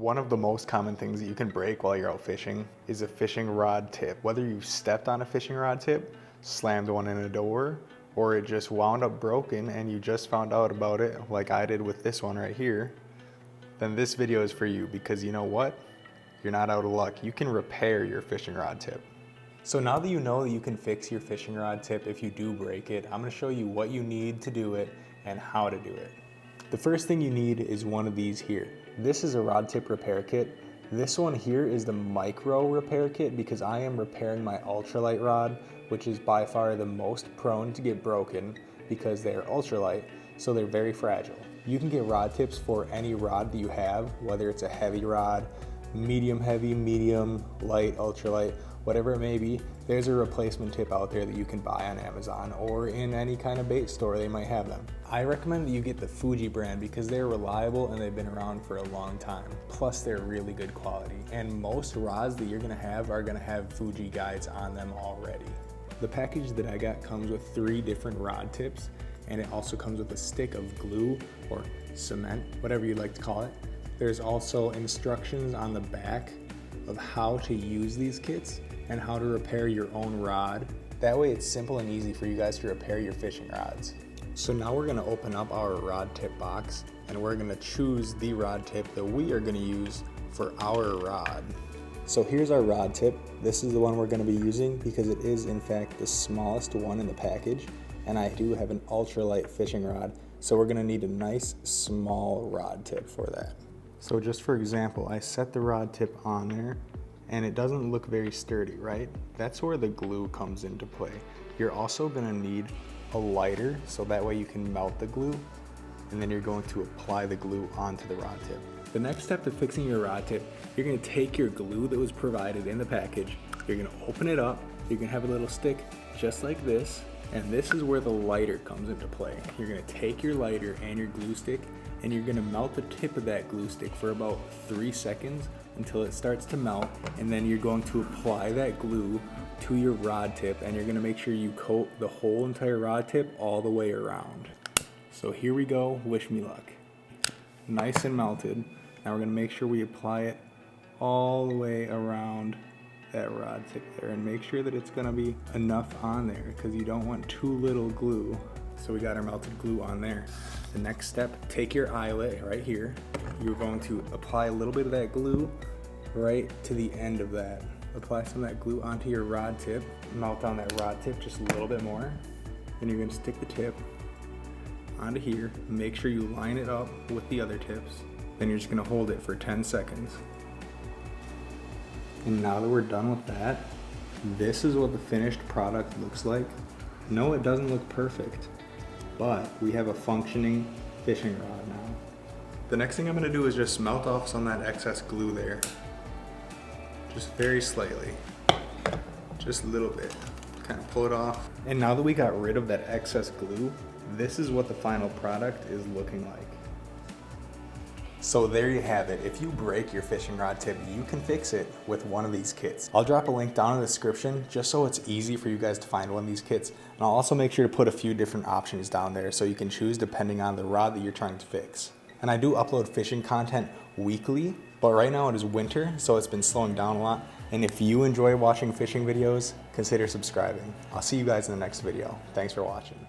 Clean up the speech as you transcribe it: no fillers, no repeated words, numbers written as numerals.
One of the most common things that you can break while you're out fishing is a fishing rod tip. Whether you stepped on a fishing rod tip, slammed one in a door, or it just wound up broken and you just found out about it like I did with this one right here, then this video is for you, because you know what? You're not out of luck. You can repair your fishing rod tip. So now that you know that you can fix your fishing rod tip if you do break it, I'm gonna show you what you need to do it and how to do it. The first thing you need is one of these here. This is a rod tip repair kit. This one here is the micro repair kit because I am repairing my ultralight rod, which is by far the most prone to get broken because they're ultralight, so they're very fragile. You can get rod tips for any rod that you have, whether it's a heavy rod, medium heavy, medium, light, ultralight, whatever it may be. There's a replacement tip out there that you can buy on Amazon or in any kind of bait store, they might have them. I recommend that you get the Fuji brand because they're reliable and they've been around for a long time. Plus they're really good quality, and most rods that you're gonna have are gonna have Fuji guides on them already. The package that I got comes with 3 different rod tips, and it also comes with a stick of glue or cement, whatever you'd like to call it. There's also instructions on the back of how to use these kits and how to repair your own rod. That way it's simple and easy for you guys to repair your fishing rods. So now we're gonna open up our rod tip box and we're gonna choose the rod tip that we are gonna use for our rod. So here's our rod tip. This is the one we're gonna be using because it is in fact the smallest one in the package, and I do have an ultralight fishing rod, so we're gonna need a nice small rod tip for that. So just for example, I set the rod tip on there and it doesn't look very sturdy, right? That's where the glue comes into play. You're also gonna need a lighter so that way you can melt the glue, and then you're going to apply the glue onto the rod tip. The next step to fixing your rod tip, you're gonna take your glue that was provided in the package, you're gonna open it up, you're gonna have a little stick just like this, and this is where the lighter comes into play. You're gonna take your lighter and your glue stick and you're gonna melt the tip of that glue stick for about 3 seconds until it starts to melt, and then you're going to apply that glue to your rod tip and you're gonna make sure you coat the whole entire rod tip all the way around. So here we go, wish me luck. Nice and melted. Now we're gonna make sure we apply it all the way around that rod tip there and make sure that it's gonna be enough on there because you don't want too little glue. So we got our melted glue on there. The next step, take your eyelet right here. You're going to apply a little bit of that glue right to the end of that. Apply some of that glue onto your rod tip. Melt on that rod tip just a little bit more. Then you're gonna stick the tip onto here. Make sure you line it up with the other tips. Then you're just gonna hold it for 10 seconds. And now that we're done with that, this is what the finished product looks like. No, it doesn't look perfect, but we have a functioning fishing rod now. The next thing I'm gonna do is just melt off some of that excess glue there. Just very slightly, just a little bit. Kind of pull it off. And now that we got rid of that excess glue, this is what the final product is looking like. So there you have it. If you break your fishing rod tip, you can fix it with one of these kits. I'll drop a link down in the description just so it's easy for you guys to find one of these kits. And I'll also make sure to put a few different options down there so you can choose depending on the rod that you're trying to fix. And I do upload fishing content weekly, but right now it is winter, so it's been slowing down a lot. And if you enjoy watching fishing videos, consider subscribing. I'll see you guys in the next video. Thanks for watching.